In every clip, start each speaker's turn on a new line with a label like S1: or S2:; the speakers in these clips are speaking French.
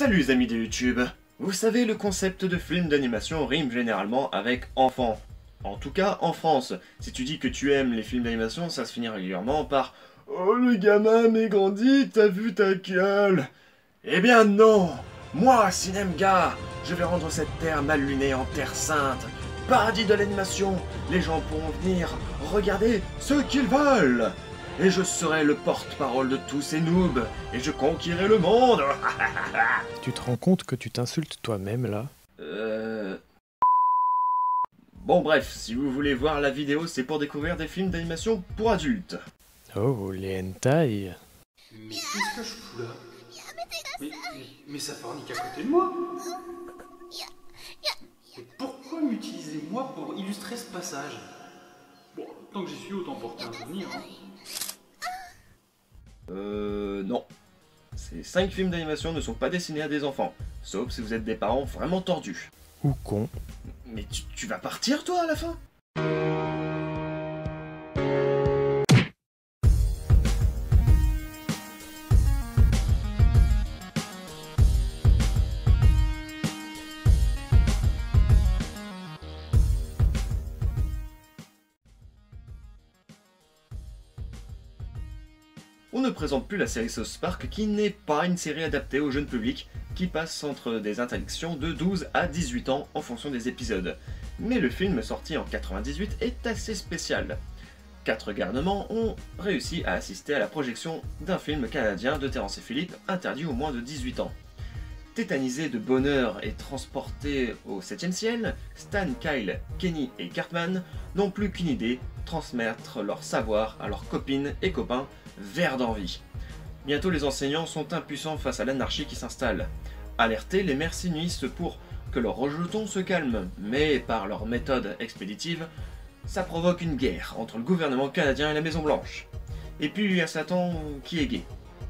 S1: Salut les amis de YouTube. Vous savez, le concept de film d'animation rime généralement avec enfant. En tout cas, en France. Si tu dis que tu aimes les films d'animation, ça se finit régulièrement par « Oh, le gamin m'est grandi, t'as vu ta gueule ?» Eh bien non. Moi, Cinemga, je vais rendre cette terre mal lunée en terre sainte. Paradis de l'animation, les gens pourront venir regarder ce qu'ils veulent. Et je serai le porte-parole de tous ces noobs, et je conquérai le monde.
S2: Tu te rends compte que tu t'insultes toi-même là?
S1: Bon bref, si vous voulez voir la vidéo, c'est pour découvrir des films d'animation pour adultes.
S2: Oh, les hentai.
S3: Mais qu'est-ce que je fous là? Mais ça fornique à côté de moi. Et pourquoi m'utiliser moi pour illustrer ce passage? Bon, tant que j'y suis, autant porter un souvenir. Hein.
S1: Non. Ces 5 films d'animation ne sont pas destinés à des enfants, sauf si vous êtes des parents vraiment tordus.
S2: Ou con.
S1: Mais tu vas partir toi à la fin? On ne présente plus la série South Park qui n'est pas une série adaptée au jeune public qui passe entre des interdictions de 12 à 18 ans en fonction des épisodes. Mais le film sorti en 98 est assez spécial. 4 garnements ont réussi à assister à la projection d'un film canadien de Terrence et Philippe interdit aux moins de 18 ans. Tétanisés de bonheur et transportés au 7e ciel, Stan, Kyle, Kenny et Cartman n'ont plus qu'une idée, transmettre leur savoir à leurs copines et copains verts d'envie. Bientôt les enseignants sont impuissants face à l'anarchie qui s'installe. Alertés, les mères s'unissent pour que leurs rejetons se calment, mais par leur méthode expéditive, ça provoque une guerre entre le gouvernement canadien et la Maison Blanche. Et puis il y a Satan qui est gay.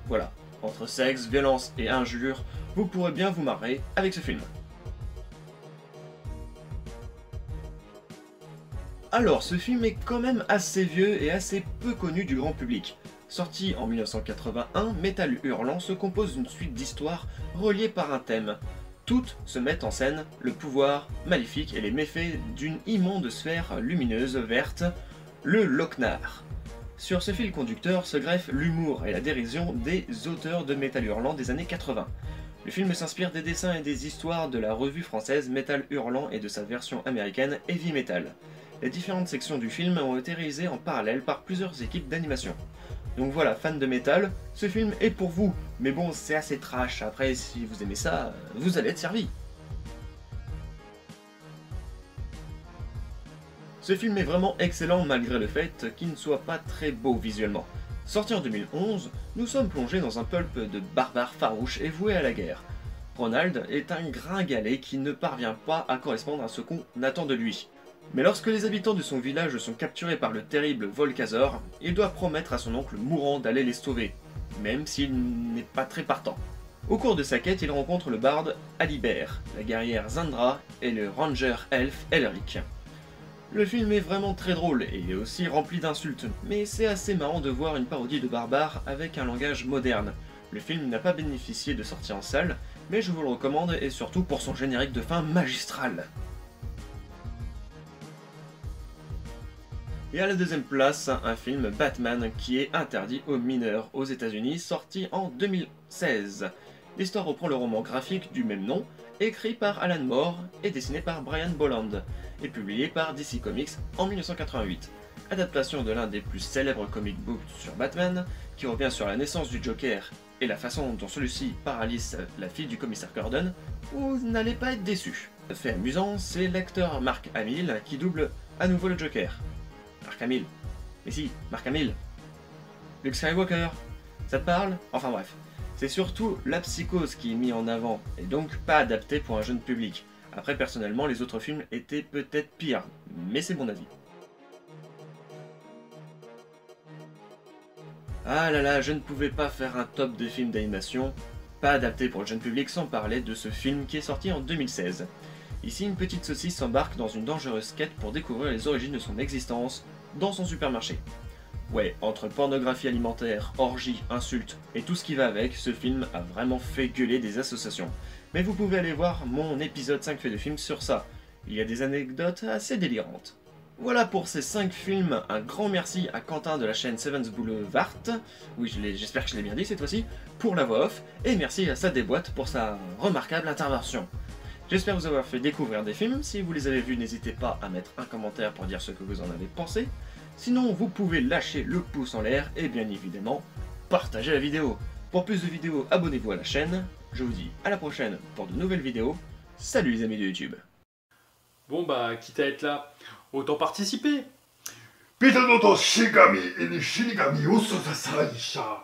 S1: Voilà, entre sexe, violence et injures, vous pourrez bien vous marrer avec ce film. Alors, ce film est quand même assez vieux et assez peu connu du grand public. Sorti en 1981, Métal Hurlant se compose d'une suite d'histoires reliées par un thème. Toutes se mettent en scène le pouvoir maléfique et les méfaits d'une immonde sphère lumineuse verte, le Lochnar. Sur ce fil conducteur se greffe l'humour et la dérision des auteurs de Métal Hurlant des années 80. Le film s'inspire des dessins et des histoires de la revue française Métal Hurlant et de sa version américaine Heavy Metal. Les différentes sections du film ont été réalisées en parallèle par plusieurs équipes d'animation. Donc voilà, fans de métal, ce film est pour vous, mais bon, c'est assez trash, après si vous aimez ça, vous allez être servi. Ce film est vraiment excellent malgré le fait qu'il ne soit pas très beau visuellement. Sorti en 2011, nous sommes plongés dans un pulp de barbares farouches et voués à la guerre. Ronald est un gringalet qui ne parvient pas à correspondre à ce qu'on attend de lui. Mais lorsque les habitants de son village sont capturés par le terrible Volcazor, il doit promettre à son oncle mourant d'aller les sauver, même s'il n'est pas très partant. Au cours de sa quête, il rencontre le barde Alibert, la guerrière Zandra et le ranger elfe Elric. Le film est vraiment très drôle et est aussi rempli d'insultes, mais c'est assez marrant de voir une parodie de barbares avec un langage moderne. Le film n'a pas bénéficié de sortie en salle, mais je vous le recommande et surtout pour son générique de fin magistral. Et à la deuxième place, un film Batman qui est interdit aux mineurs aux États-Unis, sorti en 2016. L'histoire reprend le roman graphique du même nom, écrit par Alan Moore et dessiné par Brian Bolland, et publié par DC Comics en 1988. Adaptation de l'un des plus célèbres comic books sur Batman, qui revient sur la naissance du Joker et la façon dont celui-ci paralyse la fille du commissaire Gordon, vous n'allez pas être déçus. Fait amusant, c'est l'acteur Mark Hamill qui double à nouveau le Joker. Mark Hamill. Mais si, Mark Hamill. Luke Skywalker. Ça te parle? Enfin bref. C'est surtout la psychose qui est mise en avant, et donc pas adapté pour un jeune public. Après, personnellement, les autres films étaient peut-être pires, mais c'est mon avis. Ah là là, je ne pouvais pas faire un top de films d'animation, pas adapté pour le jeune public sans parler de ce film qui est sorti en 2016. Ici, une petite saucisse s'embarque dans une dangereuse quête pour découvrir les origines de son existence dans son supermarché. Ouais, entre pornographie alimentaire, orgie, insultes et tout ce qui va avec, ce film a vraiment fait gueuler des associations. Mais vous pouvez aller voir mon épisode 5 fait de film sur ça. Il y a des anecdotes assez délirantes. Voilà pour ces 5 films, un grand merci à Quentin de la chaîne Sevens Boulevard, oui j'espère que je l'ai bien dit cette fois-ci, pour la voix off, et merci à Sad Desboîtes pour sa remarquable intervention. J'espère vous avoir fait découvrir des films, si vous les avez vus n'hésitez pas à mettre un commentaire pour dire ce que vous en avez pensé, sinon vous pouvez lâcher le pouce en l'air et bien évidemment, partager la vidéo. Pour plus de vidéos, abonnez-vous à la chaîne, je vous dis à la prochaine pour de nouvelles vidéos, salut les amis de YouTube.
S3: Bon bah, quitte à être là, autant participer.
S4: 人のとしがみに死神をさささいしゃ